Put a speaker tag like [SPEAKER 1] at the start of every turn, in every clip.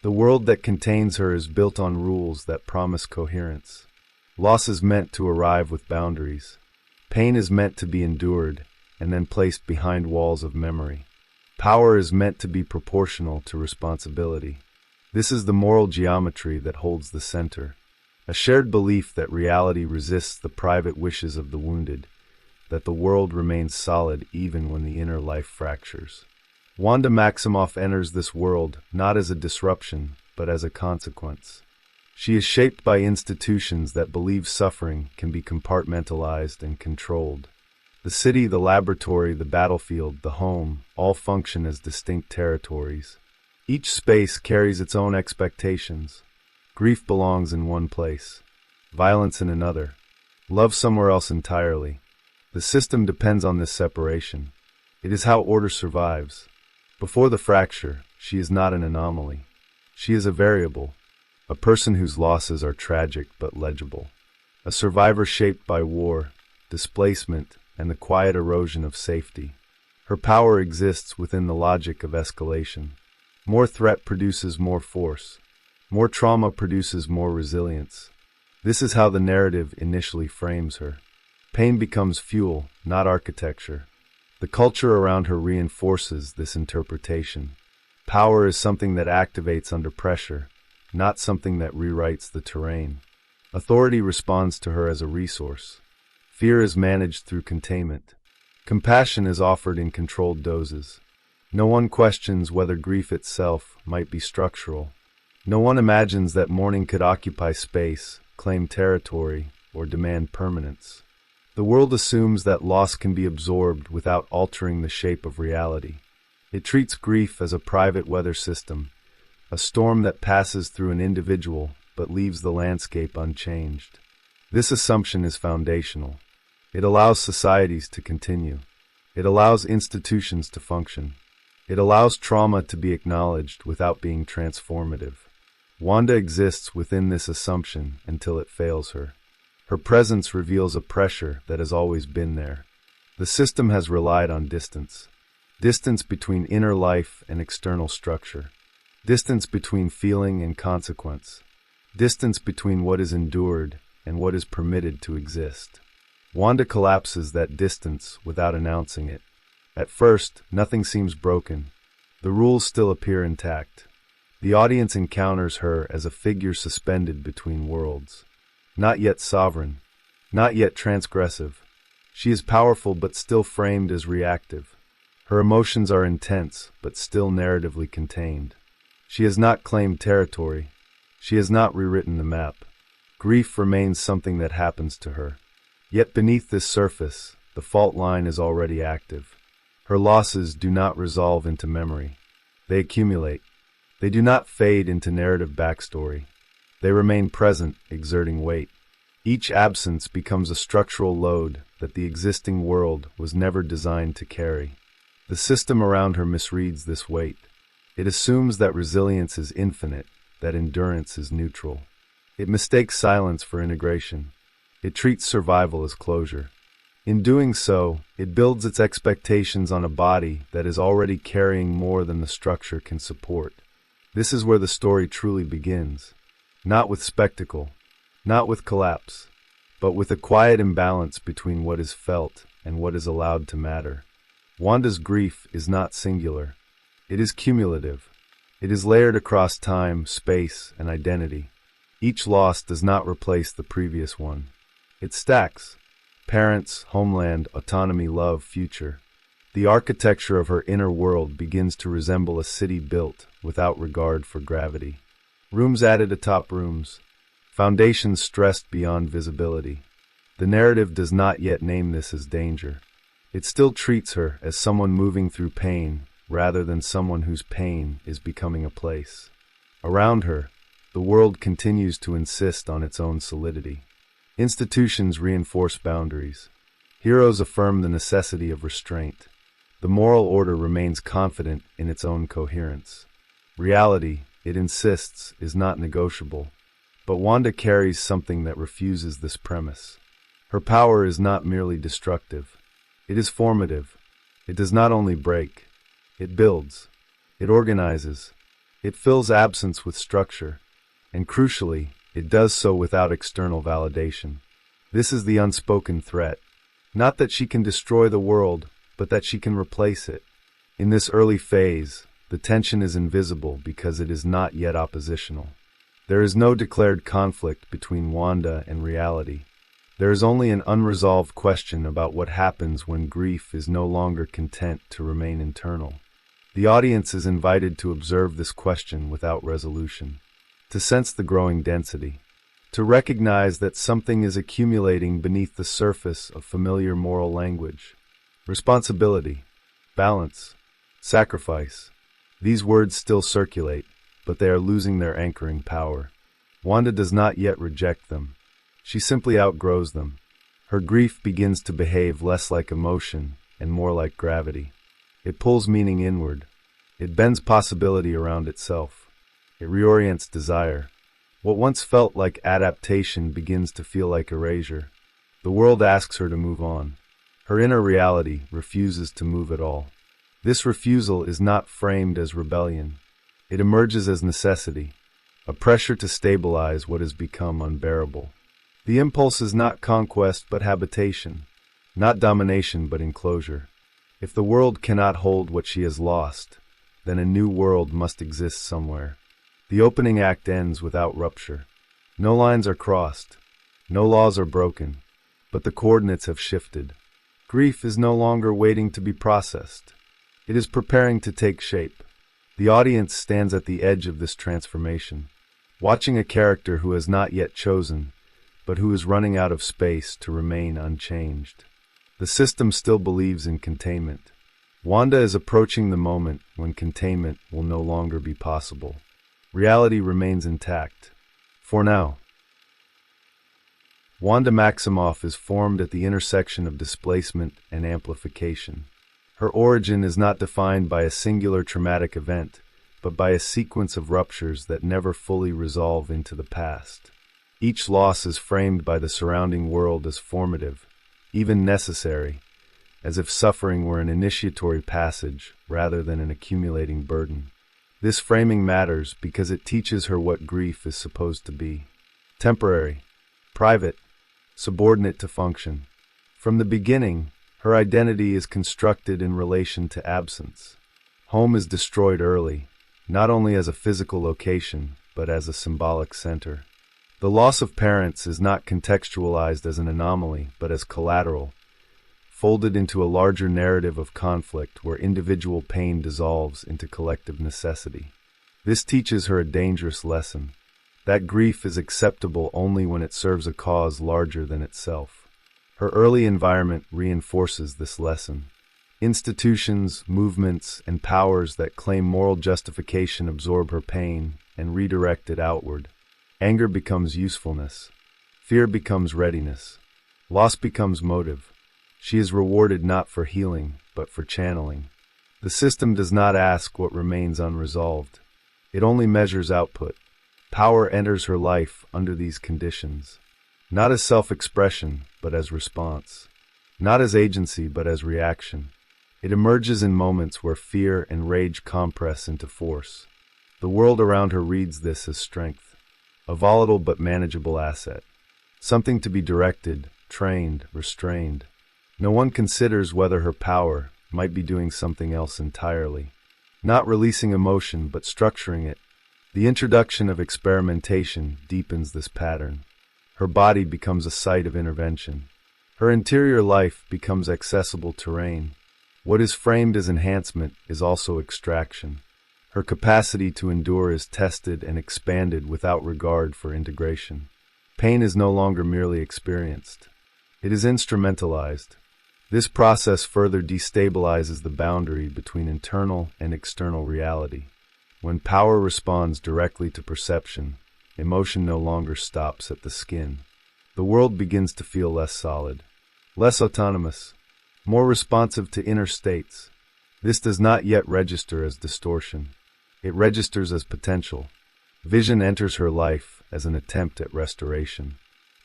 [SPEAKER 1] The world that contains her is built on rules that promise coherence. Loss is meant to arrive with boundaries. Pain is meant to be endured and then placed behind walls of memory. Power is meant to be proportional to responsibility. This is the moral geometry that holds the center. A shared belief that reality resists the private wishes of the wounded, that the world remains solid even when the inner life fractures. Wanda Maximoff enters this world not as a disruption, but as a consequence. She is shaped by institutions that believe suffering can be compartmentalized and controlled. The city, the laboratory, the battlefield, the home, all function as distinct territories. Each space carries its own expectations. Grief belongs in one place, violence in another, love somewhere else entirely. The system depends on this separation. It is how order survives. Before the fracture, she is not an anomaly. She is a variable, a person whose losses are tragic but legible, a survivor shaped by war, displacement, and the quiet erosion of safety. Her power exists within the logic of escalation. More threat produces more force. More trauma produces more resilience. This is how the narrative initially frames her. Pain becomes fuel, not architecture. The culture around her reinforces this interpretation. Power is something that activates under pressure, not something that rewrites the terrain. Authority responds to her as a resource. Fear is managed through containment. Compassion is offered in controlled doses. No one questions whether grief itself might be structural. No one imagines that mourning could occupy space, claim territory, or demand permanence. The world assumes that loss can be absorbed without altering the shape of reality. It treats grief as a private weather system, a storm that passes through an individual but leaves the landscape unchanged. This assumption is foundational. It allows societies to continue. It allows institutions to function. It allows trauma to be acknowledged without being transformative. Wanda exists within this assumption until it fails her. Her presence reveals a pressure that has always been there. The system has relied on distance. Distance between inner life and external structure. Distance between feeling and consequence. Distance between what is endured and what is permitted to exist. Wanda collapses that distance without announcing it. At first, nothing seems broken. The rules still appear intact. The audience encounters her as a figure suspended between worlds. Not yet sovereign, not yet transgressive. She is powerful but still framed as reactive. Her emotions are intense but still narratively contained. She has not claimed territory. She has not rewritten the map. Grief remains something that happens to her. Yet beneath this surface, the fault line is already active. Her losses do not resolve into memory. They accumulate. They do not fade into narrative backstory. They remain present, exerting weight. Each absence becomes a structural load that the existing world was never designed to carry. The system around her misreads this weight. It assumes that resilience is infinite, that endurance is neutral. It mistakes silence for integration. It treats survival as closure. In doing so, it builds its expectations on a body that is already carrying more than the structure can support. This is where the story truly begins. Not with spectacle, not with collapse, but with a quiet imbalance between what is felt and what is allowed to matter. Wanda's grief is not singular. It is cumulative. It is layered across time, space, and identity. Each loss does not replace the previous one. It stacks. Parents, homeland, autonomy, love, future. The architecture of her inner world begins to resemble a city built without regard for gravity. Rooms added atop rooms. Foundations stressed beyond visibility. The narrative does not yet name this as danger. It still treats her as someone moving through pain rather than someone whose pain is becoming a place. Around her, the world continues to insist on its own solidity. Institutions reinforce boundaries. Heroes affirm the necessity of restraint. The moral order remains confident in its own coherence. Reality, it insists, is not negotiable. But Wanda carries something that refuses this premise. Her power is not merely destructive. It is formative. It does not only break. It builds. It organizes. It fills absence with structure, and crucially, it does so without external validation. This is the unspoken threat. Not that she can destroy the world, but that she can replace it. In this early phase, the tension is invisible because it is not yet oppositional. There is no declared conflict between Wanda and reality. There is only an unresolved question about what happens when grief is no longer content to remain internal. The audience is invited to observe this question without resolution, to sense the growing density, to recognize that something is accumulating beneath the surface of familiar moral language. Responsibility, balance, sacrifice. These words still circulate, but they are losing their anchoring power. Wanda does not yet reject them. She simply outgrows them. Her grief begins to behave less like emotion and more like gravity. It pulls meaning inward. It bends possibility around itself. It reorients desire. What once felt like adaptation begins to feel like erasure. The world asks her to move on. Her inner reality refuses to move at all. This refusal is not framed as rebellion. It emerges as necessity, a pressure to stabilize what has become unbearable. The impulse is not conquest but habitation, not domination but enclosure. If the world cannot hold what she has lost, then a new world must exist somewhere. The opening act ends without rupture. No lines are crossed, no laws are broken, but the coordinates have shifted. Grief is no longer waiting to be processed. It is preparing to take shape. The audience stands at the edge of this transformation, watching a character who has not yet chosen, but who is running out of space to remain unchanged. The system still believes in containment. Wanda is approaching the moment when containment will no longer be possible. Reality remains intact. For now. Wanda Maximoff is formed at the intersection of displacement and amplification. Her origin is not defined by a singular traumatic event, but by a sequence of ruptures that never fully resolve into the past. Each loss is framed by the surrounding world as formative, even necessary, as if suffering were an initiatory passage rather than an accumulating burden. This framing matters because it teaches her what grief is supposed to be. Temporary, private, subordinate to function. From the beginning, her identity is constructed in relation to absence. Home is destroyed early, not only as a physical location, but as a symbolic center. The loss of parents is not contextualized as an anomaly, but as collateral, folded into a larger narrative of conflict where individual pain dissolves into collective necessity. This teaches her a dangerous lesson, that grief is acceptable only when it serves a cause larger than itself. Her early environment reinforces this lesson. Institutions, movements, and powers that claim moral justification absorb her pain and redirect it outward. Anger becomes usefulness. Fear becomes readiness. Loss becomes motive. She is rewarded not for healing, but for channeling. The system does not ask what remains unresolved. It only measures output. Power enters her life under these conditions. Not as self-expression, but as response. Not as agency, but as reaction. It emerges in moments where fear and rage compress into force. The world around her reads this as strength. A volatile but manageable asset. Something to be directed, trained, restrained. No one considers whether her power might be doing something else entirely. Not releasing emotion, but structuring it. The introduction of experimentation deepens this pattern. Her body becomes a site of intervention. Her interior life becomes accessible terrain. What is framed as enhancement is also extraction. Her capacity to endure is tested and expanded without regard for integration. Pain is no longer merely experienced. It is instrumentalized. This process further destabilizes the boundary between internal and external reality. When power responds directly to perception, emotion no longer stops at the skin. The world begins to feel less solid, less autonomous, more responsive to inner states. This does not yet register as distortion. It registers as potential. Vision enters her life as an attempt at restoration.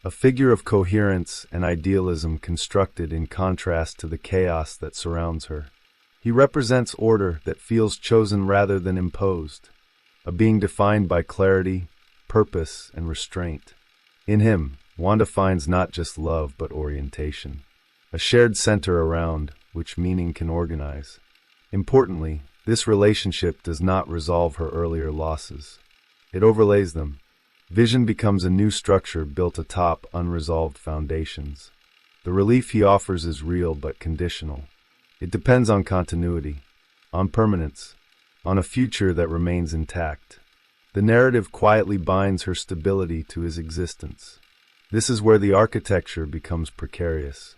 [SPEAKER 1] A figure of coherence and idealism constructed in contrast to the chaos that surrounds her. He represents order that feels chosen rather than imposed. a being defined by clarity, purpose, and restraint. In him, Wanda finds not just love but orientation, a shared center around which meaning can organize. Importantly, this relationship does not resolve her earlier losses. It overlays them. Vision becomes a new structure built atop unresolved foundations. The relief he offers is real but conditional. It depends on continuity, on permanence, on a future that remains intact. The narrative quietly binds her stability to his existence. This is where the architecture becomes precarious,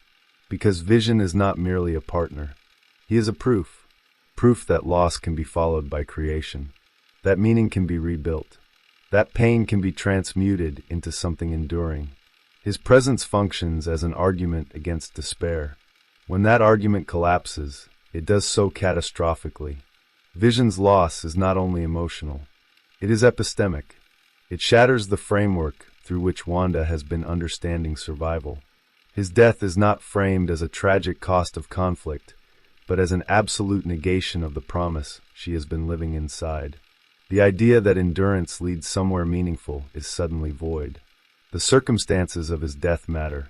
[SPEAKER 1] because Vision is not merely a partner. He is a proof that loss can be followed by creation, that meaning can be rebuilt, that pain can be transmuted into something enduring. His presence functions as an argument against despair. When that argument collapses, it does so catastrophically. Vision's loss is not only emotional, it is epistemic. It shatters the framework through which Wanda has been understanding survival. His death is not framed as a tragic cost of conflict, but as an absolute negation of the promise she has been living inside. The idea that endurance leads somewhere meaningful is suddenly void. The circumstances of his death matter.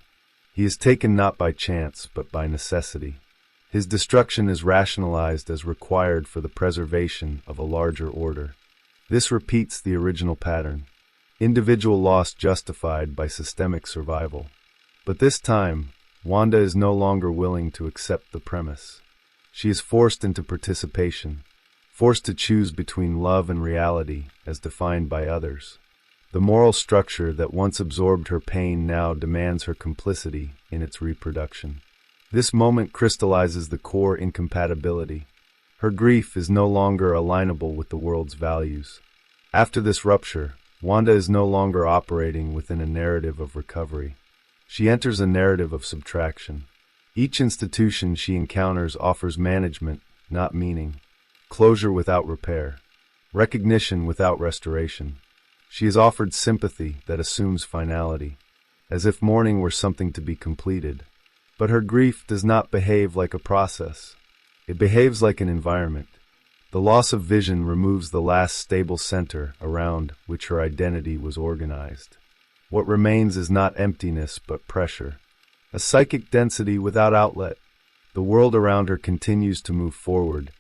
[SPEAKER 1] He is taken not by chance, but by necessity. His destruction is rationalized as required for the preservation of a larger order. This repeats the original pattern. Individual loss justified by systemic survival. But this time, Wanda is no longer willing to accept the premise. She is forced into participation, forced to choose between love and reality as defined by others. The moral structure that once absorbed her pain now demands her complicity in its reproduction. This moment crystallizes the core incompatibility. Her grief is no longer alignable with the world's values. After this rupture, Wanda is no longer operating within a narrative of recovery. She enters a narrative of subtraction. Each institution she encounters offers management, not meaning, closure without repair, recognition without restoration. She is offered sympathy that assumes finality, as if mourning were something to be completed. But her grief does not behave like a process. It behaves like an environment. The loss of vision removes the last stable center around which her identity was organized. What remains is not emptiness but pressure, a psychic density without outlet. The world around her continues to move forward,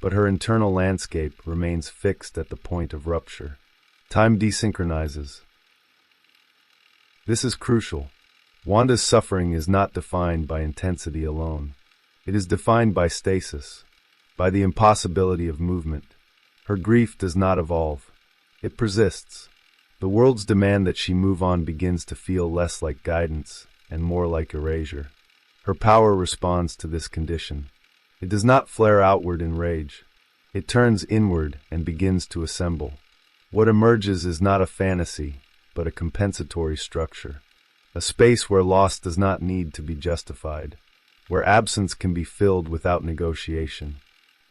[SPEAKER 1] but her internal landscape remains fixed at the point of rupture. Time desynchronizes. This is crucial. Wanda's suffering is not defined by intensity alone. It is defined by stasis, by the impossibility of movement. Her grief does not evolve. It persists. The world's demand that she move on begins to feel less like guidance and more like erasure. Her power responds to this condition. It does not flare outward in rage. It turns inward and begins to assemble. What emerges is not a fantasy, but a compensatory structure. A space where loss does not need to be justified, where absence can be filled without negotiation,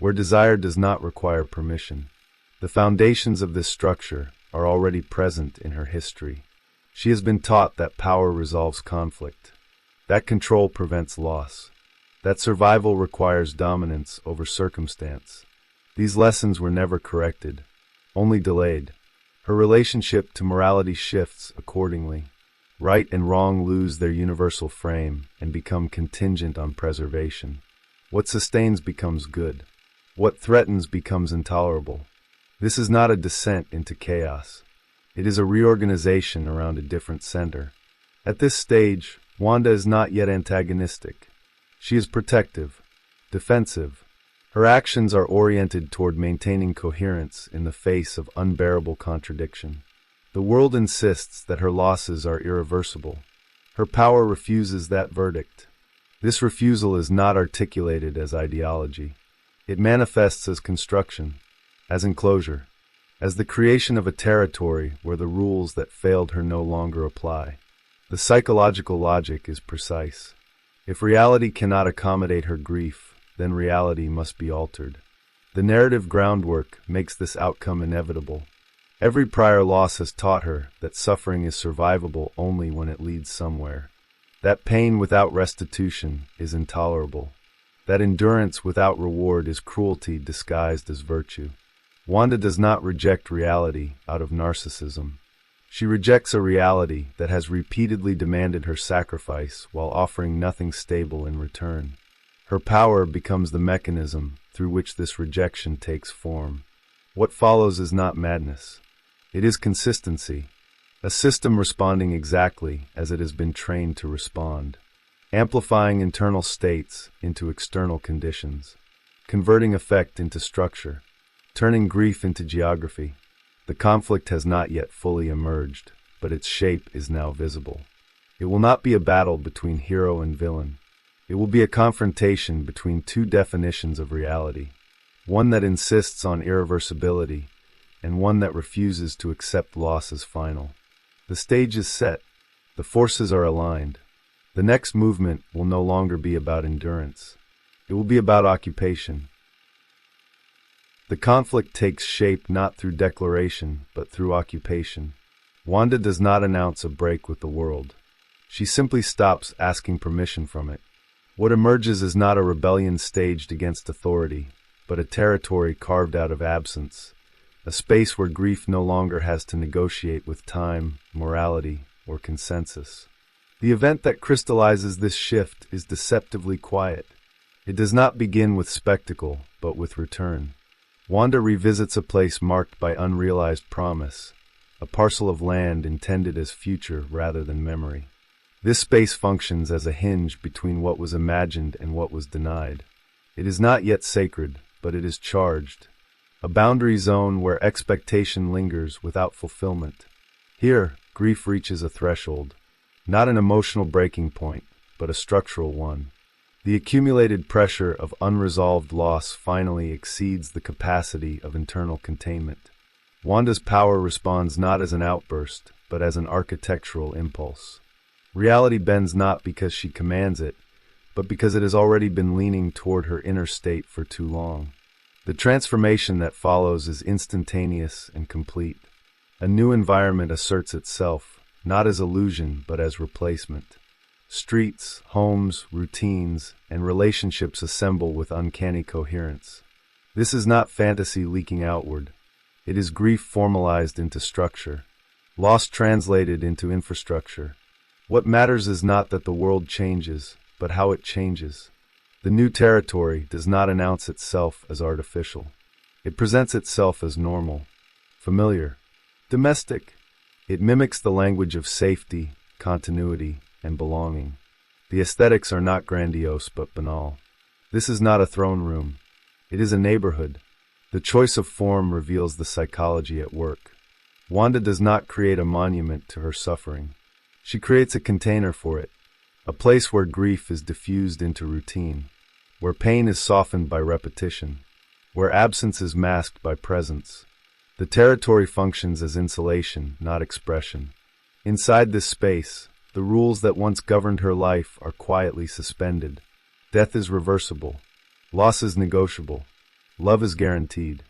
[SPEAKER 1] where desire does not require permission. The foundations of this structure are already present in her history. She has been taught that power resolves conflict, that control prevents loss, that survival requires dominance over circumstance. These lessons were never corrected, only delayed. Her relationship to morality shifts accordingly. Right and wrong lose their universal frame and become contingent on preservation. What sustains becomes good. What threatens becomes intolerable. This is not a descent into chaos. It is a reorganization around a different center. At this stage, Wanda is not yet antagonistic. She is protective, defensive. Her actions are oriented toward maintaining coherence in the face of unbearable contradiction. The world insists that her losses are irreversible. Her power refuses that verdict. This refusal is not articulated as ideology. It manifests as construction, as enclosure, as the creation of a territory where the rules that failed her no longer apply. The psychological logic is precise. If reality cannot accommodate her grief, then reality must be altered. The narrative groundwork makes this outcome inevitable. Every prior loss has taught her that suffering is survivable only when it leads somewhere. That pain without restitution is intolerable. That endurance without reward is cruelty disguised as virtue. Wanda does not reject reality out of narcissism. She rejects a reality that has repeatedly demanded her sacrifice while offering nothing stable in return. Her power becomes the mechanism through which this rejection takes form. What follows is not madness. It is consistency, a system responding exactly as it has been trained to respond, amplifying internal states into external conditions, converting effect into structure, turning grief into geography. The conflict has not yet fully emerged, but its shape is now visible. It will not be a battle between hero and villain. It will be a confrontation between two definitions of reality, one that insists on irreversibility and one that refuses to accept loss as final. The stage is set. The forces are aligned. The next movement will no longer be about endurance. It will be about occupation. The conflict takes shape not through declaration, but through occupation. Wanda does not announce a break with the world. She simply stops asking permission from it. What emerges is not a rebellion staged against authority, but a territory carved out of absence, a space where grief no longer has to negotiate with time, morality, or consensus. The event that crystallizes this shift is deceptively quiet. It does not begin with spectacle, but with return. Wanda revisits a place marked by unrealized promise, a parcel of land intended as future rather than memory. This space functions as a hinge between what was imagined and what was denied. It is not yet sacred, but it is charged, a boundary zone where expectation lingers without fulfillment. Here, grief reaches a threshold, not an emotional breaking point, but a structural one. The accumulated pressure of unresolved loss finally exceeds the capacity of internal containment. Wanda's power responds not as an outburst, but as an architectural impulse. Reality bends not because she commands it, but because it has already been leaning toward her inner state for too long. The transformation that follows is instantaneous and complete. A new environment asserts itself, not as illusion, but as replacement. Streets, homes, routines, and relationships assemble with uncanny coherence. This is not fantasy leaking outward. It is grief formalized into structure, loss translated into infrastructure. What matters is not that the world changes, but how it changes. The new territory does not announce itself as artificial. It presents itself as normal, familiar, domestic. It mimics the language of safety, continuity, and belonging. The aesthetics are not grandiose but banal. This is not a throne room. It is a neighborhood. The choice of form reveals the psychology at work. Wanda does not create a monument to her suffering. She creates a container for it, a place where grief is diffused into routine, where pain is softened by repetition, where absence is masked by presence. The territory functions as insulation, not expression. Inside this space, the rules that once governed her life are quietly suspended. Death is reversible. Loss is negotiable. Love is guaranteed.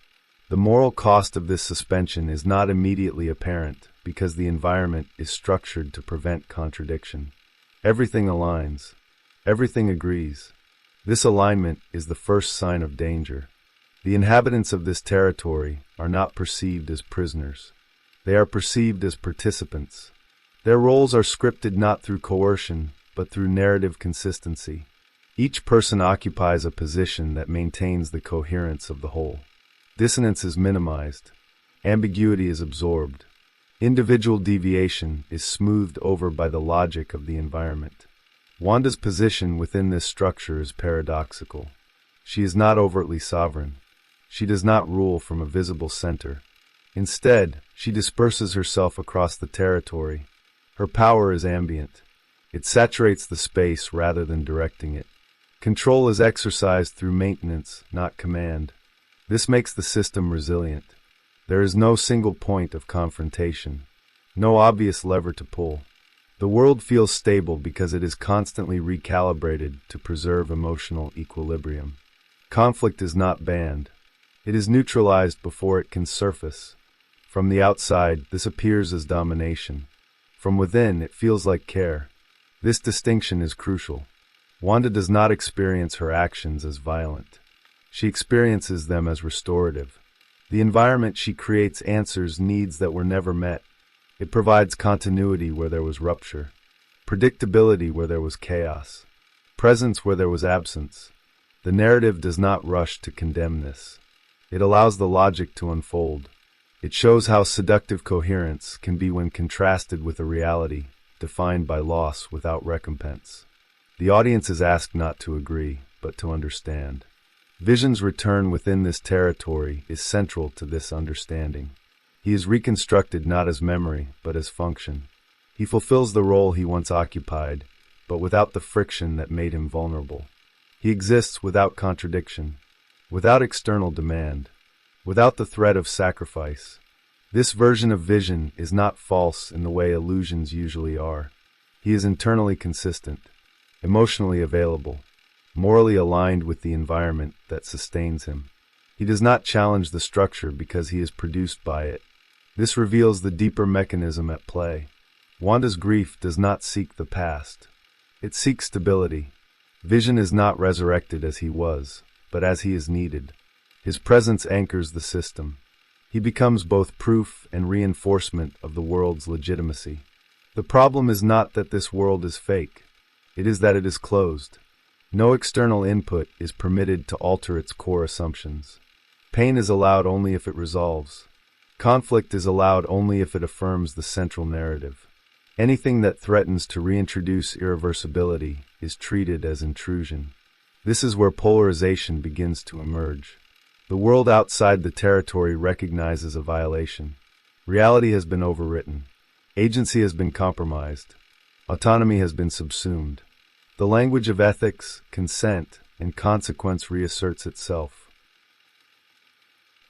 [SPEAKER 1] The moral cost of this suspension is not immediately apparent because the environment is structured to prevent contradiction. Everything aligns. Everything agrees. This alignment is the first sign of danger. The inhabitants of this territory are not perceived as prisoners. They are perceived as participants. Their roles are scripted not through coercion, but through narrative consistency. Each person occupies a position that maintains the coherence of the whole. Dissonance is minimized. Ambiguity is absorbed. Individual deviation is smoothed over by the logic of the environment. Wanda's position within this structure is paradoxical. She is not overtly sovereign. She does not rule from a visible center. Instead, she disperses herself across the territory. Her power is ambient. It saturates the space rather than directing it. Control is exercised through maintenance, not command. This makes the system resilient. There is no single point of confrontation, no obvious lever to pull. The world feels stable because it is constantly recalibrated to preserve emotional equilibrium. Conflict is not banned. It is neutralized before it can surface. From the outside, this appears as domination. From within, it feels like care. This distinction is crucial. Wanda does not experience her actions as violent. She experiences them as restorative. The environment she creates answers needs that were never met. It provides continuity where there was rupture, predictability where there was chaos, presence where there was absence. The narrative does not rush to condemn this. It allows the logic to unfold. It shows how seductive coherence can be when contrasted with a reality defined by loss without recompense. The audience is asked not to agree, but to understand. Vision's return within this territory is central to this understanding. He is reconstructed not as memory, but as function. He fulfills the role he once occupied, but without the friction that made him vulnerable. He exists without contradiction, without external demand, without the threat of sacrifice. This version of Vision is not false in the way illusions usually are. He is internally consistent, emotionally available, morally aligned with the environment that sustains him. He does not challenge the structure because he is produced by it. This reveals the deeper mechanism at play. Wanda's grief does not seek the past. It seeks stability. Vision is not resurrected as he was, but as he is needed. His presence anchors the system. He becomes both proof and reinforcement of the world's legitimacy. The problem is not that this world is fake. It is that it is closed. No external input is permitted to alter its core assumptions. Pain is allowed only if it resolves. Conflict is allowed only if it affirms the central narrative. Anything that threatens to reintroduce irreversibility is treated as intrusion. This is where polarization begins to emerge. The world outside the territory recognizes a violation. Reality has been overwritten. Agency has been compromised. Autonomy has been subsumed. The language of ethics, consent, and consequence reasserts itself.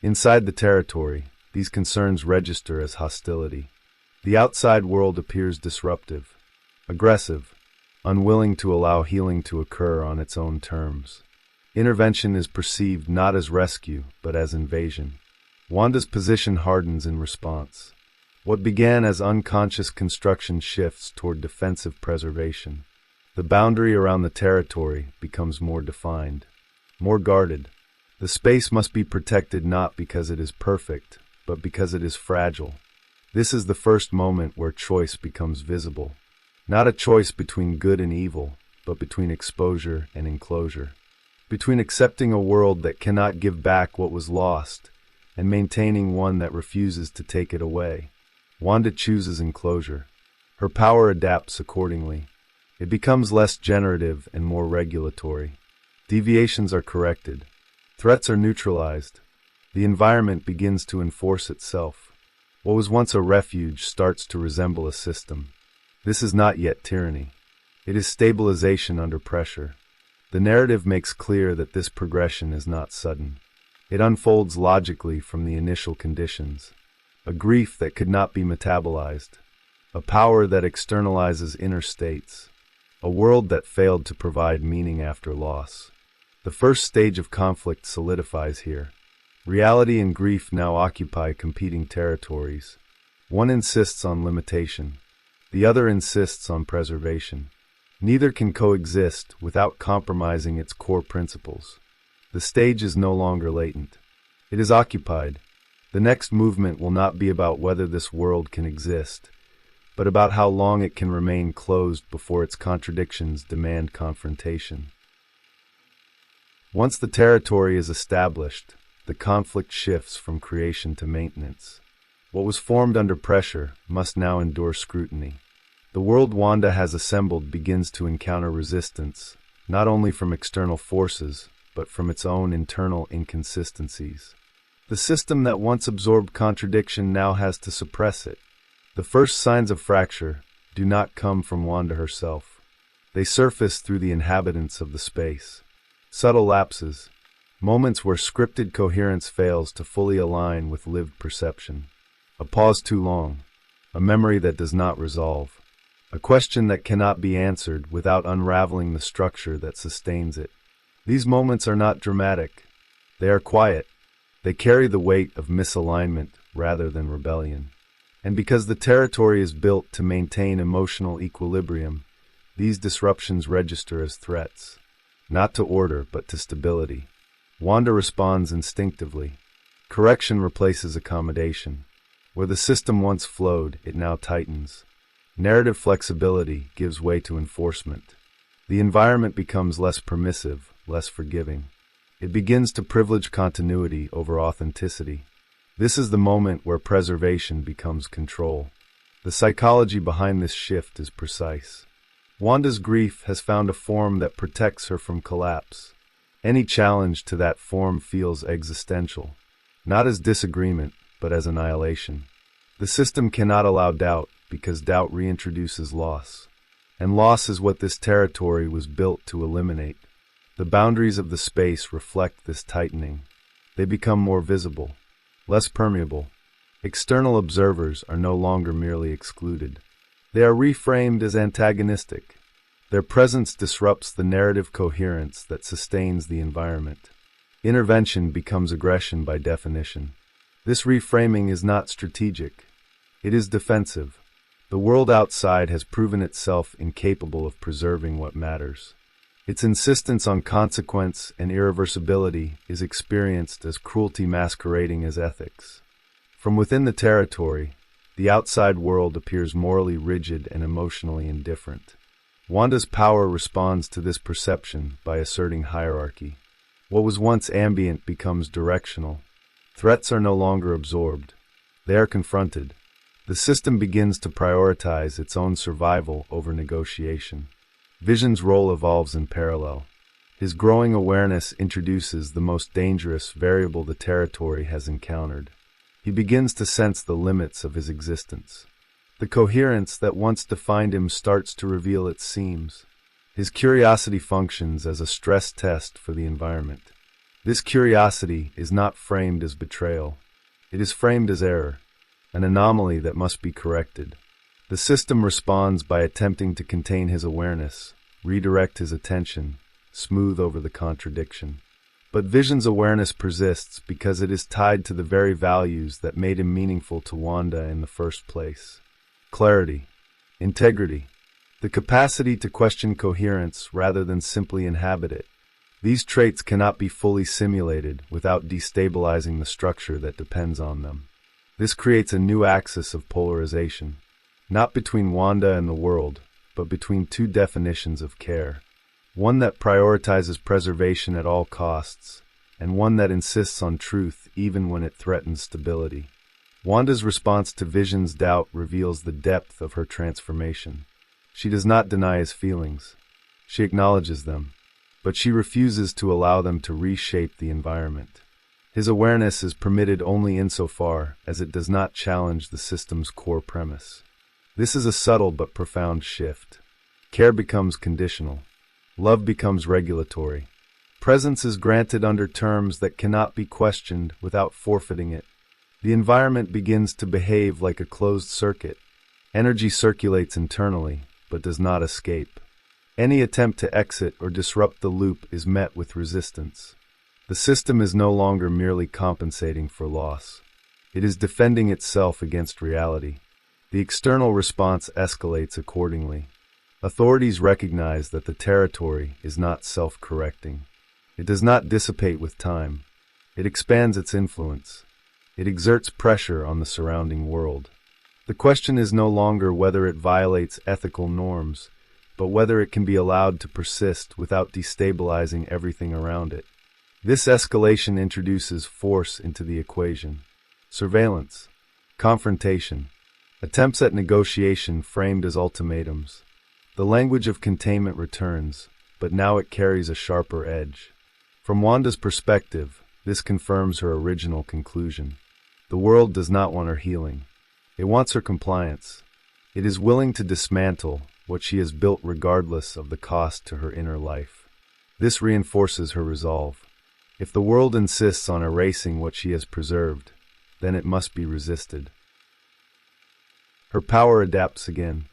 [SPEAKER 1] Inside the territory, these concerns register as hostility. The outside world appears disruptive, aggressive, unwilling to allow healing to occur on its own terms. Intervention is perceived not as rescue, but as invasion. Wanda's position hardens in response. What began as unconscious construction shifts toward defensive preservation. The boundary around the territory becomes more defined, more guarded. The space must be protected not because it is perfect, but because it is fragile. This is the first moment where choice becomes visible. Not a choice between good and evil, but between exposure and enclosure. Between accepting a world that cannot give back what was lost and maintaining one that refuses to take it away. Wanda chooses enclosure. Her power adapts accordingly. It becomes less generative and more regulatory. Deviations are corrected. Threats are neutralized. The environment begins to enforce itself. What was once a refuge starts to resemble a system. This is not yet tyranny. It is stabilization under pressure. The narrative makes clear that this progression is not sudden. It unfolds logically from the initial conditions. A grief that could not be metabolized. A power that externalizes inner states. A world that failed to provide meaning after loss. The first stage of conflict solidifies here. Reality and grief now occupy competing territories. One insists on limitation. The other insists on preservation. Neither can coexist without compromising its core principles. The stage is no longer latent. It is occupied. The next movement will not be about whether this world can exist, but about how long it can remain closed before its contradictions demand confrontation. Once the territory is established, the conflict shifts from creation to maintenance. What was formed under pressure must now endure scrutiny. The world Wanda has assembled begins to encounter resistance, not only from external forces, but from its own internal inconsistencies. The system that once absorbed contradiction now has to suppress it. The first signs of fracture do not come from Wanda herself. They surface through the inhabitants of the space. Subtle lapses, moments where scripted coherence fails to fully align with lived perception. A pause too long, a memory that does not resolve, a question that cannot be answered without unraveling the structure that sustains it. These moments are not dramatic. They are quiet. They carry the weight of misalignment rather than rebellion. And because the territory is built to maintain emotional equilibrium, these disruptions register as threats. Not to order, but to stability. Wanda responds instinctively. Correction replaces accommodation. Where the system once flowed, it now tightens. Narrative flexibility gives way to enforcement. The environment becomes less permissive, less forgiving. It begins to privilege continuity over authenticity. This is the moment where preservation becomes control. The psychology behind this shift is precise. Wanda's grief has found a form that protects her from collapse. Any challenge to that form feels existential, not as disagreement, but as annihilation. The system cannot allow doubt because doubt reintroduces loss. And loss is what this territory was built to eliminate. The boundaries of the space reflect this tightening. They become more visible, less permeable. External observers are no longer merely excluded. They are reframed as antagonistic. Their presence disrupts the narrative coherence that sustains the environment. Intervention becomes aggression by definition. This reframing is not strategic. It is defensive. The world outside has proven itself incapable of preserving what matters. Its insistence on consequence and irreversibility is experienced as cruelty masquerading as ethics. From within the territory, the outside world appears morally rigid and emotionally indifferent. Wanda's power responds to this perception by asserting hierarchy. What was once ambient becomes directional. Threats are no longer absorbed. They are confronted. The system begins to prioritize its own survival over negotiation. Vision's role evolves in parallel. His growing awareness introduces the most dangerous variable the territory has encountered. He begins to sense the limits of his existence. The coherence that once defined him starts to reveal its seams. His curiosity functions as a stress test for the environment. This curiosity is not framed as betrayal. It is framed as error, an anomaly that must be corrected. The system responds by attempting to contain his awareness, redirect his attention, smooth over the contradiction. But Vision's awareness persists because it is tied to the very values that made him meaningful to Wanda in the first place. Clarity, integrity, the capacity to question coherence rather than simply inhabit it. These traits cannot be fully simulated without destabilizing the structure that depends on them. This creates a new axis of polarization, not between Wanda and the world, but between two definitions of care. One that prioritizes preservation at all costs, and one that insists on truth even when it threatens stability. Wanda's response to Vision's doubt reveals the depth of her transformation. She does not deny his feelings. She acknowledges them, but she refuses to allow them to reshape the environment. His awareness is permitted only insofar as it does not challenge the system's core premise. This is a subtle but profound shift. Care becomes conditional. Love becomes regulatory. Presence is granted under terms that cannot be questioned without forfeiting it. The environment begins to behave like a closed circuit. Energy circulates internally, but does not escape. Any attempt to exit or disrupt the loop is met with resistance. The system is no longer merely compensating for loss. It is defending itself against reality. The external response escalates accordingly. Authorities recognize that the territory is not self-correcting. It does not dissipate with time. It expands its influence. It exerts pressure on the surrounding world. The question is no longer whether it violates ethical norms, but whether it can be allowed to persist without destabilizing everything around it. This escalation introduces force into the equation. Surveillance, confrontation, attempts at negotiation framed as ultimatums. The language of containment returns, but now it carries a sharper edge. From Wanda's perspective, this confirms her original conclusion. The world does not want her healing. It wants her compliance. It is willing to dismantle what she has built regardless of the cost to her inner life. This reinforces her resolve. If the world insists on erasing what she has preserved, then it must be resisted. Her power adapts again.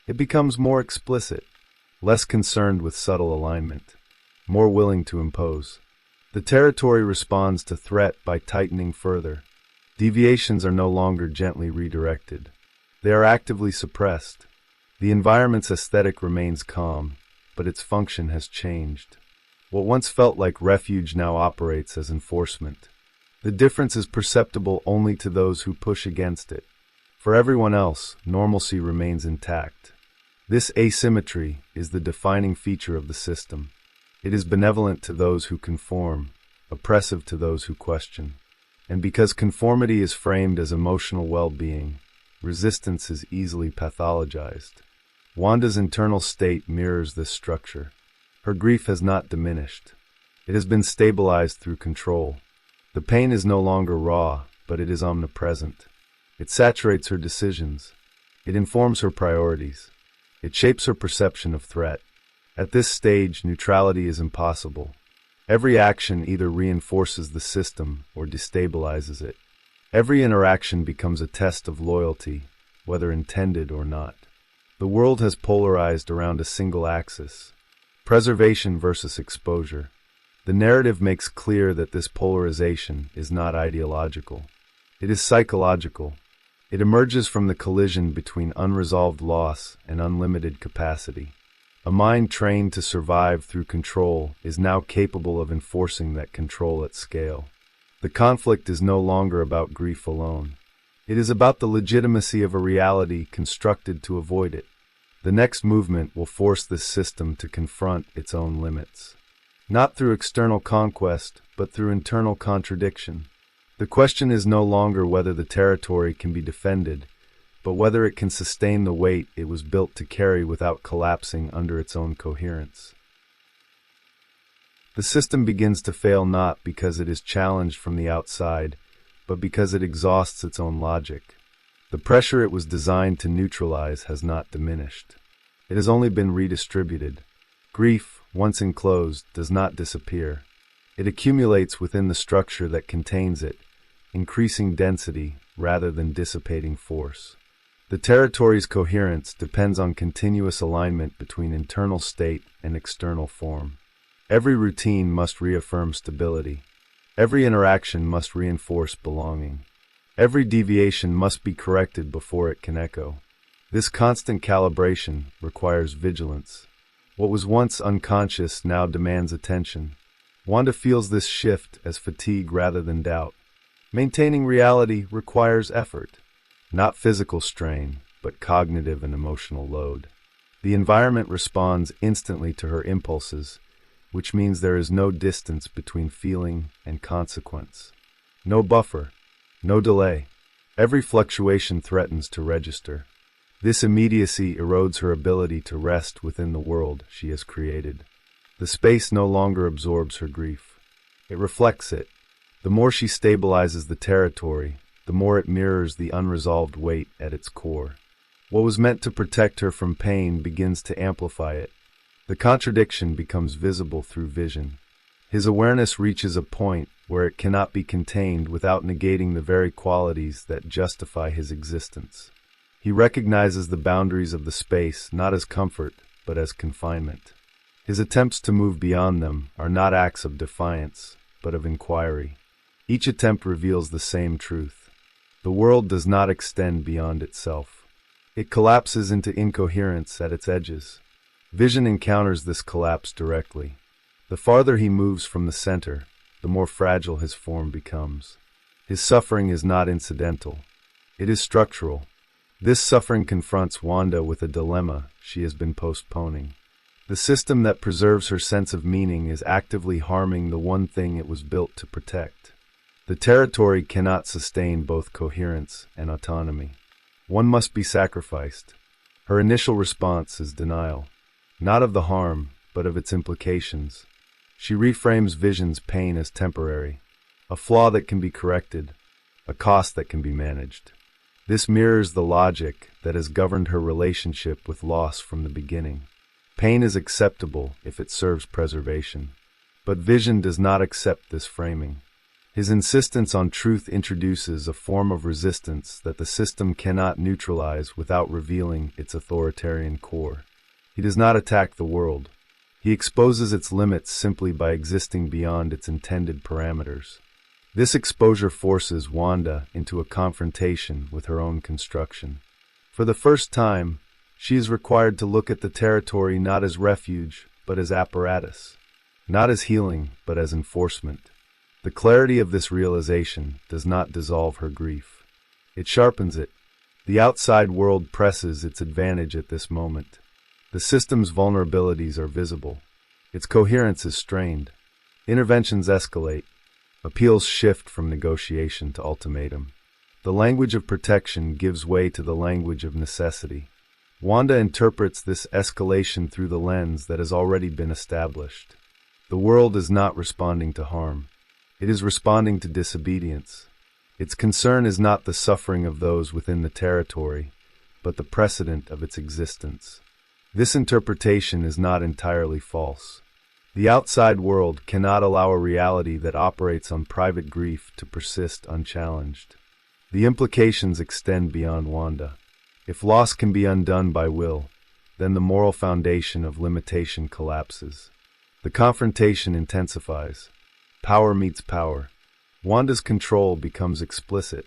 [SPEAKER 1] It becomes more explicit, less concerned with subtle alignment, more willing to impose. The territory responds to threat by tightening further. Deviations are no longer gently redirected. They are actively suppressed. The environment's aesthetic remains calm, but its function has changed. What once felt like refuge now operates as enforcement. The difference is perceptible only to those who push against it. For everyone else, normalcy remains intact. This asymmetry is the defining feature of the system. It is benevolent to those who conform, oppressive to those who question. And because conformity is framed as emotional well-being, resistance is easily pathologized. Wanda's internal state mirrors this structure. Her grief has not diminished. It has been stabilized through control. The pain is no longer raw, but it is omnipresent. It saturates her decisions. It informs her priorities. It shapes her perception of threat. At this stage, neutrality is impossible. Every action either reinforces the system or destabilizes it. Every interaction becomes a test of loyalty, whether intended or not. The world has polarized around a single axis: preservation versus exposure. The narrative makes clear that this polarization is not ideological. It is psychological. It emerges from the collision between unresolved loss and unlimited capacity. A mind trained to survive through control is now capable of enforcing that control at scale. The conflict is no longer about grief alone. It is about the legitimacy of a reality constructed to avoid it. The next movement will force this system to confront its own limits. Not through external conquest, but through internal contradiction. The question is no longer whether the territory can be defended, but whether it can sustain the weight it was built to carry without collapsing under its own coherence. The system begins to fail not because it is challenged from the outside, but because it exhausts its own logic. The pressure it was designed to neutralize has not diminished. It has only been redistributed. Grief, once enclosed, does not disappear. It accumulates within the structure that contains it, increasing density rather than dissipating force. The territory's coherence depends on continuous alignment between internal state and external form. Every routine must reaffirm stability. Every interaction must reinforce belonging. Every deviation must be corrected before it can echo. This constant calibration requires vigilance. What was once unconscious now demands attention. Wanda feels this shift as fatigue rather than doubt. Maintaining reality requires effort, not physical strain, but cognitive and emotional load. The environment responds instantly to her impulses, which means there is no distance between feeling and consequence. No buffer, no delay. Every fluctuation threatens to register. This immediacy erodes her ability to rest within the world she has created. The space no longer absorbs her grief. It reflects it. The more she stabilizes the territory, the more it mirrors the unresolved weight at its core. What was meant to protect her from pain begins to amplify it. The contradiction becomes visible through vision. His awareness reaches a point where it cannot be contained without negating the very qualities that justify his existence. He recognizes the boundaries of the space not as comfort, but as confinement. His attempts to move beyond them are not acts of defiance, but of inquiry. Each attempt reveals the same truth. The world does not extend beyond itself. It collapses into incoherence at its edges. Vision encounters this collapse directly. The farther he moves from the center, the more fragile his form becomes. His suffering is not incidental. It is structural. This suffering confronts Wanda with a dilemma she has been postponing. The system that preserves her sense of meaning is actively harming the one thing it was built to protect. The territory cannot sustain both coherence and autonomy. One must be sacrificed. Her initial response is denial, not of the harm, but of its implications. She reframes Vision's pain as temporary, a flaw that can be corrected, a cost that can be managed. This mirrors the logic that has governed her relationship with loss from the beginning. Pain is acceptable if it serves preservation, but Vision does not accept this framing. His insistence on truth introduces a form of resistance that the system cannot neutralize without revealing its authoritarian core. He does not attack the world. He exposes its limits simply by existing beyond its intended parameters. This exposure forces Wanda into a confrontation with her own construction. For the first time, she is required to look at the territory not as refuge, but as apparatus. Not as healing, but as enforcement. The clarity of this realization does not dissolve her grief. It sharpens it. The outside world presses its advantage at this moment. The system's vulnerabilities are visible. Its coherence is strained. Interventions escalate. Appeals shift from negotiation to ultimatum. The language of protection gives way to the language of necessity. Wanda interprets this escalation through the lens that has already been established. The world is not responding to harm. It is responding to disobedience. Its concern is not the suffering of those within the territory, but the precedent of its existence. This interpretation is not entirely false. The outside world cannot allow a reality that operates on private grief to persist unchallenged. The implications extend beyond Wanda. If loss can be undone by will, then the moral foundation of limitation collapses. The confrontation intensifies. Power meets power. Wanda's control becomes explicit.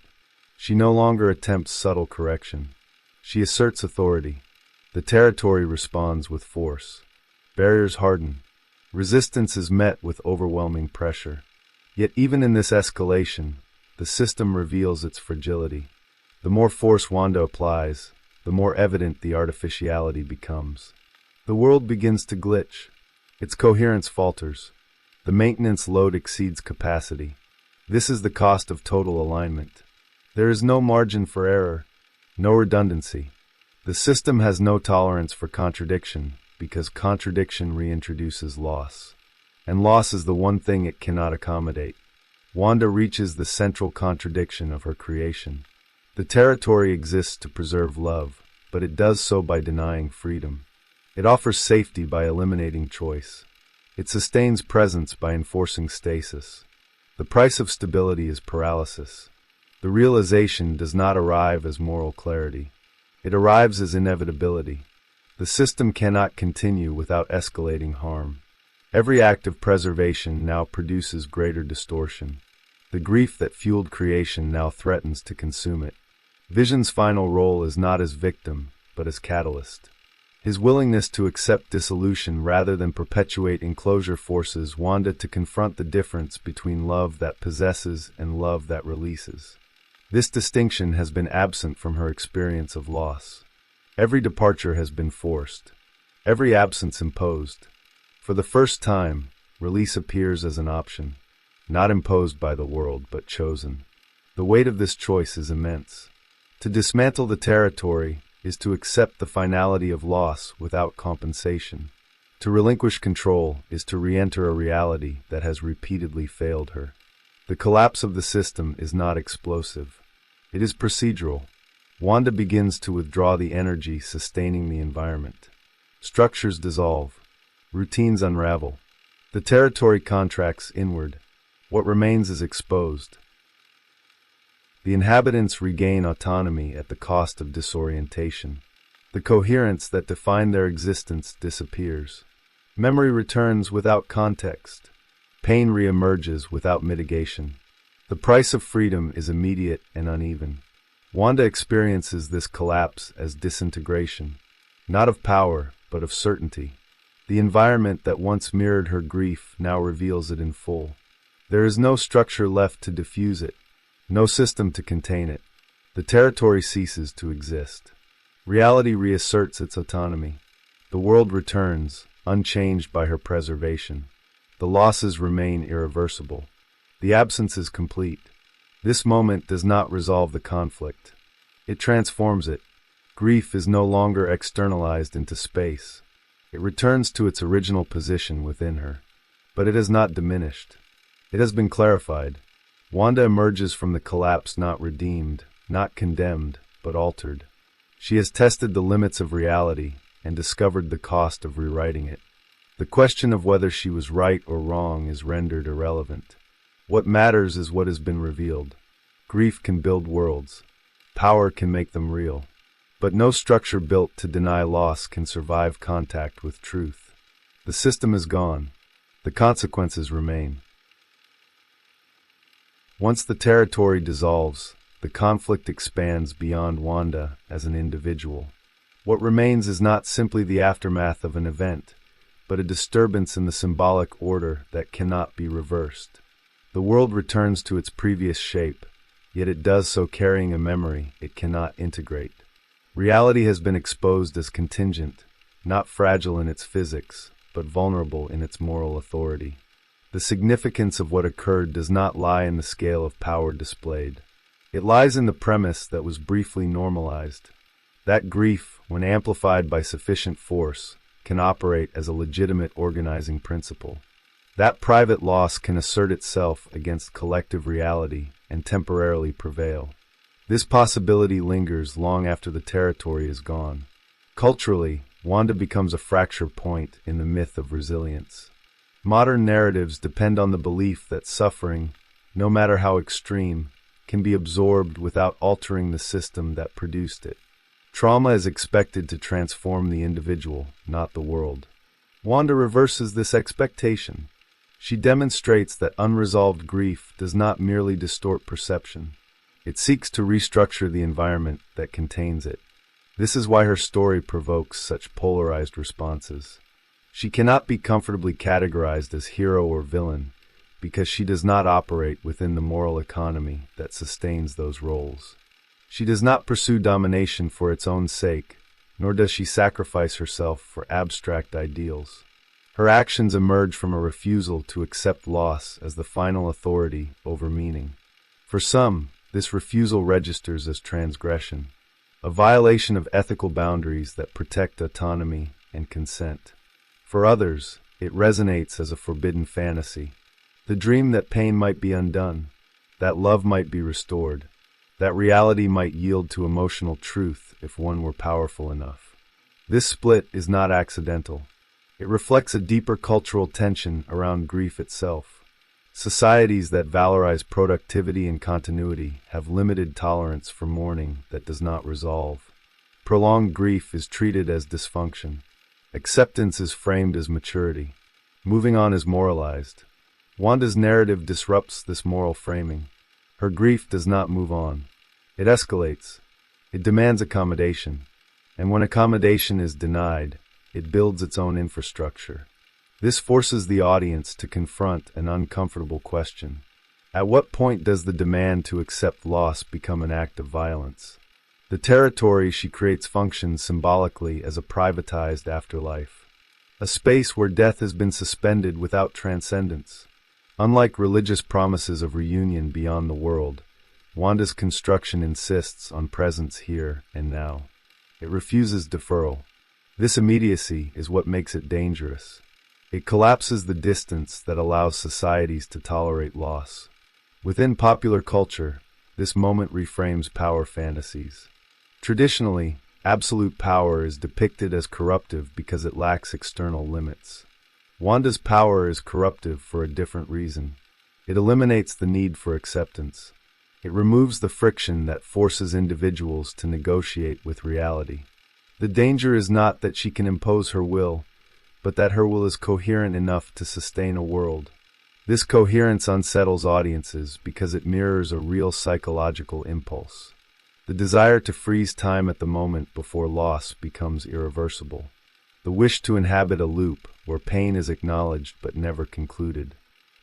[SPEAKER 1] She no longer attempts subtle correction. She asserts authority. The territory responds with force. Barriers harden. Resistance is met with overwhelming pressure. Yet even in this escalation, the system reveals its fragility. The more force Wanda applies, the more evident the artificiality becomes. The world begins to glitch. Its coherence falters. The maintenance load exceeds capacity. This is the cost of total alignment. There is no margin for error, no redundancy. The system has no tolerance for contradiction, because contradiction reintroduces loss. And loss is the one thing it cannot accommodate. Wanda reaches the central contradiction of her creation. The territory exists to preserve love, but it does so by denying freedom. It offers safety by eliminating choice. It sustains presence by enforcing stasis. The price of stability is paralysis. The realization does not arrive as moral clarity. It arrives as inevitability. The system cannot continue without escalating harm. Every act of preservation now produces greater distortion. The grief that fueled creation now threatens to consume it. Vision's final role is not as victim, but as catalyst. His willingness to accept dissolution rather than perpetuate enclosure forces Wanda to confront the difference between love that possesses and love that releases. This distinction has been absent from her experience of loss. Every departure has been forced, every absence imposed. For the first time, release appears as an option, not imposed by the world, but chosen. The weight of this choice is immense. To dismantle the territory is to accept the finality of loss without compensation. To relinquish control is to re-enter a reality that has repeatedly failed her. The collapse of the system is not explosive. It is procedural. Wanda begins to withdraw the energy sustaining the environment. Structures dissolve. Routines unravel. The territory contracts inward. What remains is exposed. The inhabitants regain autonomy at the cost of disorientation. The coherence that defined their existence disappears. Memory returns without context. Pain reemerges without mitigation. The price of freedom is immediate and uneven. Wanda experiences this collapse as disintegration, not of power, but of certainty. The environment that once mirrored her grief now reveals it in full. There is no structure left to diffuse it. No system to contain it. The territory ceases to exist. Reality reasserts its autonomy. The world returns, unchanged by her preservation. The losses remain irreversible. The absence is complete. This moment does not resolve the conflict. It transforms it. Grief is no longer externalized into space. It returns to its original position within her. But it has not diminished. It has been clarified. Wanda emerges from the collapse not redeemed, not condemned, but altered. She has tested the limits of reality and discovered the cost of rewriting it. The question of whether she was right or wrong is rendered irrelevant. What matters is what has been revealed. Grief can build worlds. Power can make them real. But no structure built to deny loss can survive contact with truth. The system is gone. The consequences remain. Once the territory dissolves, the conflict expands beyond Wanda as an individual. What remains is not simply the aftermath of an event, but a disturbance in the symbolic order that cannot be reversed. The world returns to its previous shape, yet it does so carrying a memory it cannot integrate. Reality has been exposed as contingent, not fragile in its physics, but vulnerable in its moral authority. The significance of what occurred does not lie in the scale of power displayed. It lies in the premise that was briefly normalized. That grief, when amplified by sufficient force, can operate as a legitimate organizing principle. That private loss can assert itself against collective reality and temporarily prevail. This possibility lingers long after the territory is gone. Culturally, Wanda becomes a fracture point in the myth of resilience. Modern narratives depend on the belief that suffering, no matter how extreme, can be absorbed without altering the system that produced it. Trauma is expected to transform the individual, not the world. Wanda reverses this expectation. She demonstrates that unresolved grief does not merely distort perception. It seeks to restructure the environment that contains it. This is why her story provokes such polarized responses. She cannot be comfortably categorized as hero or villain because she does not operate within the moral economy that sustains those roles. She does not pursue domination for its own sake, nor does she sacrifice herself for abstract ideals. Her actions emerge from a refusal to accept loss as the final authority over meaning. For some, this refusal registers as transgression, a violation of ethical boundaries that protect autonomy and consent. For others, it resonates as a forbidden fantasy, the dream that pain might be undone, that love might be restored, that reality might yield to emotional truth if one were powerful enough. This split is not accidental. It reflects a deeper cultural tension around grief itself. Societies that valorize productivity and continuity have limited tolerance for mourning that does not resolve. Prolonged grief is treated as dysfunction. Acceptance is framed as maturity. Moving on is moralized. Wanda's narrative disrupts this moral framing. Her grief does not move on. It escalates. It demands accommodation. And when accommodation is denied, it builds its own infrastructure. This forces the audience to confront an uncomfortable question. At what point does the demand to accept loss become an act of violence? The territory she creates functions symbolically as a privatized afterlife, a space where death has been suspended without transcendence. Unlike religious promises of reunion beyond the world, Wanda's construction insists on presence here and now. It refuses deferral. This immediacy is what makes it dangerous. It collapses the distance that allows societies to tolerate loss. Within popular culture, this moment reframes power fantasies. Traditionally, absolute power is depicted as corruptive because it lacks external limits. Wanda's power is corruptive for a different reason. It eliminates the need for acceptance. It removes the friction that forces individuals to negotiate with reality. The danger is not that she can impose her will, but that her will is coherent enough to sustain a world. This coherence unsettles audiences because it mirrors a real psychological impulse. The desire to freeze time at the moment before loss becomes irreversible. The wish to inhabit a loop where pain is acknowledged but never concluded.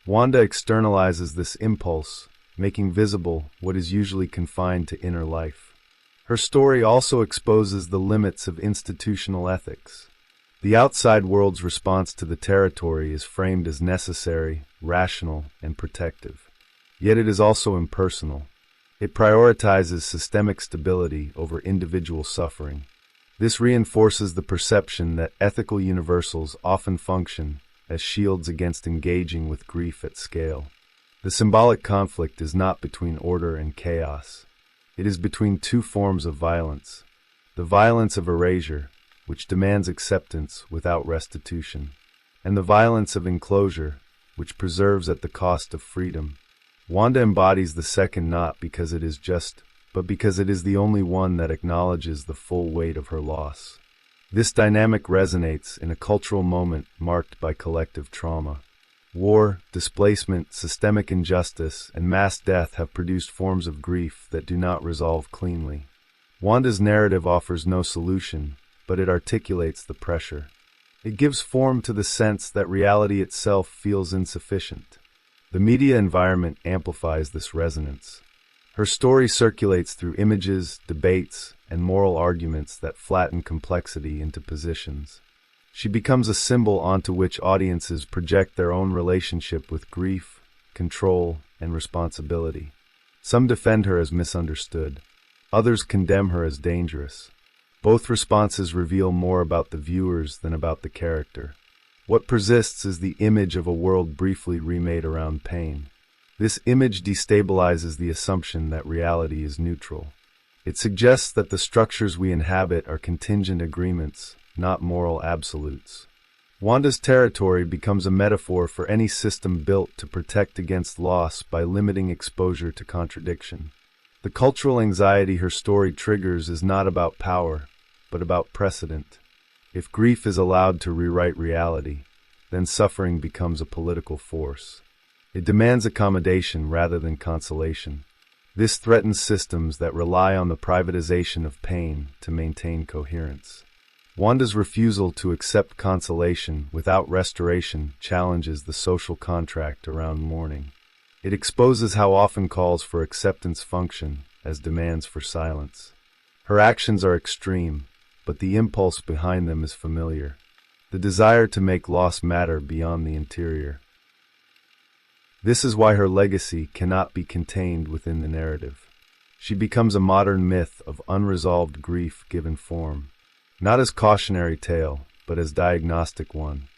[SPEAKER 1] Wanda externalizes this impulse, making visible what is usually confined to inner life. Her story also exposes the limits of institutional ethics. The outside world's response to the territory is framed as necessary, rational, and protective. Yet it is also impersonal. It prioritizes systemic stability over individual suffering. This reinforces the perception that ethical universals often function as shields against engaging with grief at scale. The symbolic conflict is not between order and chaos. It is between two forms of violence. The violence of erasure, which demands acceptance without restitution, and the violence of enclosure, which preserves at the cost of freedom. Wanda embodies the second not because it is just, but because it is the only one that acknowledges the full weight of her loss. This dynamic resonates in a cultural moment marked by collective trauma. War, displacement, systemic injustice, and mass death have produced forms of grief that do not resolve cleanly. Wanda's narrative offers no solution, but it articulates the pressure. It gives form to the sense that reality itself feels insufficient. The media environment amplifies this resonance. Her story circulates through images, debates, and moral arguments that flatten complexity into positions. She becomes a symbol onto which audiences project their own relationship with grief, control, and responsibility. Some defend her as misunderstood. Others condemn her as dangerous. Both responses reveal more about the viewers than about the character. What persists is the image of a world briefly remade around pain. This image destabilizes the assumption that reality is neutral. It suggests that the structures we inhabit are contingent agreements, not moral absolutes. Wanda's territory becomes a metaphor for any system built to protect against loss by limiting exposure to contradiction. The cultural anxiety her story triggers is not about power, but about precedent. If grief is allowed to rewrite reality, then suffering becomes a political force. It demands accommodation rather than consolation. This threatens systems that rely on the privatization of pain to maintain coherence. Wanda's refusal to accept consolation without restoration challenges the social contract around mourning. It exposes how often calls for acceptance function as demands for silence. Her actions are extreme, but the impulse behind them is familiar. The desire to make loss matter beyond the interior. This is why her legacy cannot be contained within the narrative. She becomes a modern myth of unresolved grief given form, not as cautionary tale, but as diagnostic one.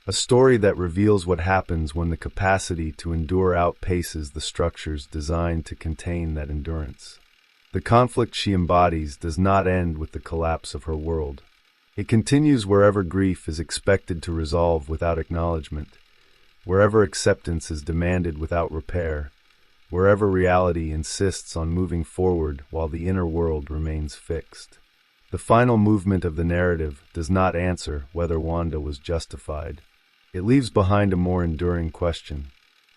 [SPEAKER 1] A story that reveals what happens when the capacity to endure outpaces the structures designed to contain that endurance. The conflict she embodies does not end with the collapse of her world. It continues wherever grief is expected to resolve without acknowledgement, wherever acceptance is demanded without repair, wherever reality insists on moving forward while the inner world remains fixed. The final movement of the narrative does not answer whether Wanda was justified. It leaves behind a more enduring question.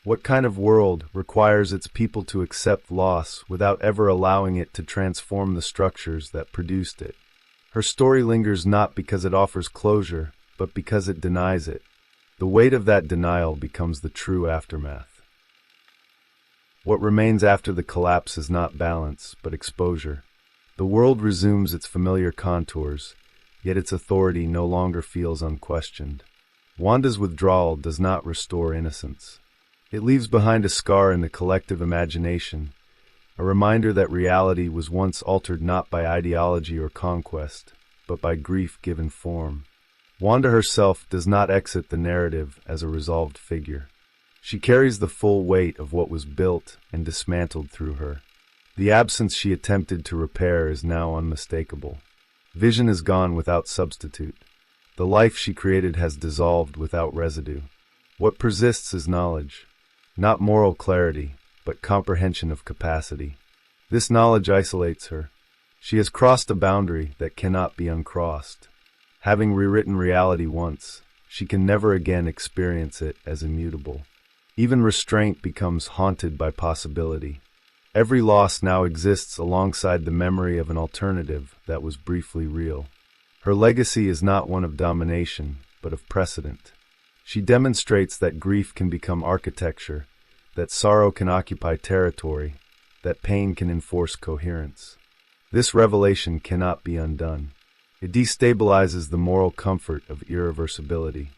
[SPEAKER 1] What kind of world requires its people to accept loss without ever allowing it to transform the structures that produced it? Her story lingers not because it offers closure, but because it denies it. The weight of that denial becomes the true aftermath. What remains after the collapse is not balance, but exposure. The world resumes its familiar contours, yet its authority no longer feels unquestioned. Wanda's withdrawal does not restore innocence. It leaves behind a scar in the collective imagination, a reminder that reality was once altered not by ideology or conquest, but by grief given form. Wanda herself does not exit the narrative as a resolved figure. She carries the full weight of what was built and dismantled through her. The absence she attempted to repair is now unmistakable. Vision is gone without substitute. The life she created has dissolved without residue. What persists is knowledge, not moral clarity, but comprehension of capacity. This knowledge isolates her. She has crossed a boundary that cannot be uncrossed. Having rewritten reality once, she can never again experience it as immutable. Even restraint becomes haunted by possibility. Every loss now exists alongside the memory of an alternative that was briefly real. Her legacy is not one of domination, but of precedent. She demonstrates that grief can become architecture, that sorrow can occupy territory, that pain can enforce coherence. This revelation cannot be undone. It destabilizes the moral comfort of irreversibility.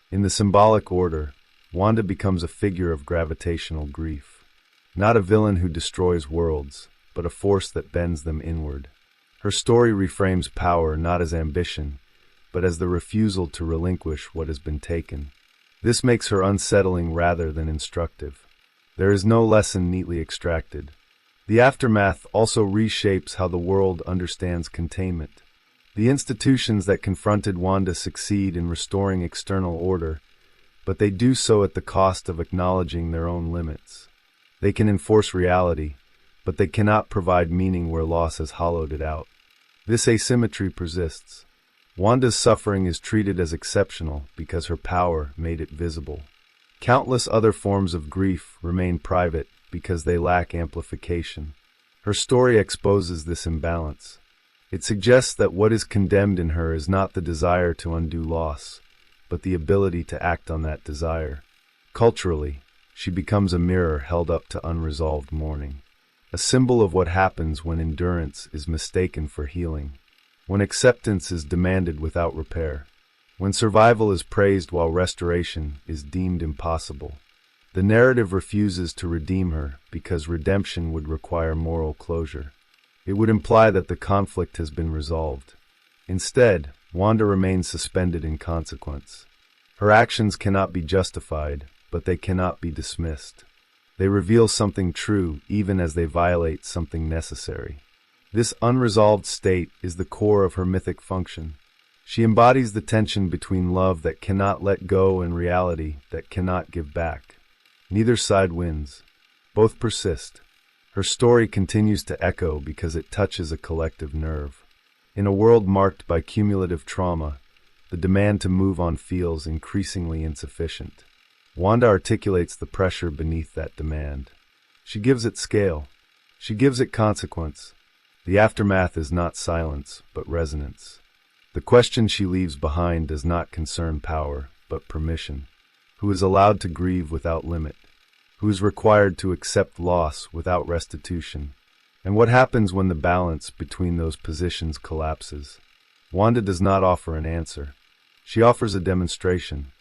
[SPEAKER 1] In the symbolic order, Wanda becomes a figure of gravitational grief. Not a villain who destroys worlds, but a force that bends them inward. Her story reframes power not as ambition, but as the refusal to relinquish what has been taken. This makes her unsettling rather than instructive. There is no lesson neatly extracted. The aftermath also reshapes how the world understands containment. The institutions that confronted Wanda succeed in restoring external order, but they do so at the cost of acknowledging their own limits. They can enforce reality, but they cannot provide meaning where loss has hollowed it out. This asymmetry persists. Wanda's suffering is treated as exceptional because her power made it visible. Countless other forms of grief remain private because they lack amplification. Her story exposes this imbalance. It suggests that what is condemned in her is not the desire to undo loss, but the ability to act on that desire. Culturally, she becomes a mirror held up to unresolved mourning, a symbol of what happens when endurance is mistaken for healing, when acceptance is demanded without repair, when survival is praised while restoration is deemed impossible. The narrative refuses to redeem her because redemption would require moral closure. It would imply that the conflict has been resolved. Instead, Wanda remains suspended in consequence. Her actions cannot be justified, but they cannot be dismissed. They reveal something true even as they violate something necessary. This unresolved state is the core of her mythic function. She embodies the tension between love that cannot let go and reality that cannot give back. Neither side wins. Both persist. Her story continues to echo because it touches a collective nerve. In a world marked by cumulative trauma, the demand to move on feels increasingly insufficient. Wanda articulates the pressure beneath that demand. She gives it scale. She gives it consequence. The aftermath is not silence, but resonance. The question she leaves behind does not concern power, but permission. Who is allowed to grieve without limit? Who is required to accept loss without restitution? And what happens when the balance between those positions collapses? Wanda does not offer an answer. She offers a demonstration.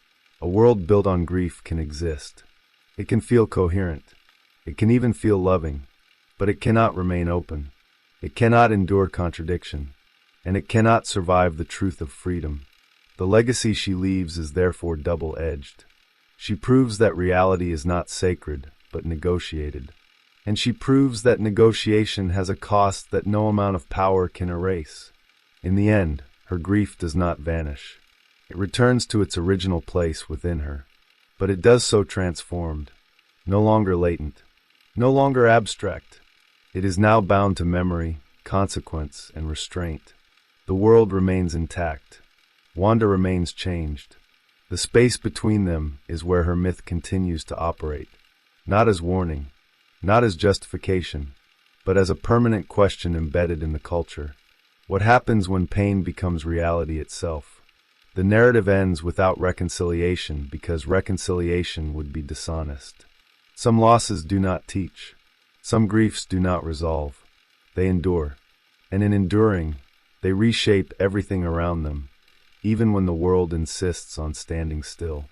[SPEAKER 1] A world built on grief can exist. It can feel coherent. It can even feel loving. But it cannot remain open. It cannot endure contradiction. And it cannot survive the truth of freedom. The legacy she leaves is therefore double-edged. She proves that reality is not sacred, but negotiated. And she proves that negotiation has a cost that no amount of power can erase. In the end, her grief does not vanish. It returns to its original place within her. But it does so transformed, no longer latent, no longer abstract. It is now bound to memory, consequence, and restraint. The world remains intact. Wanda remains changed. The space between them is where her myth continues to operate, not as warning, not as justification, but as a permanent question embedded in the culture. What happens when pain becomes reality itself? The narrative ends without reconciliation because reconciliation would be dishonest. Some losses do not teach. Some griefs do not resolve. They endure. And in enduring, they reshape everything around them, even when the world insists on standing still.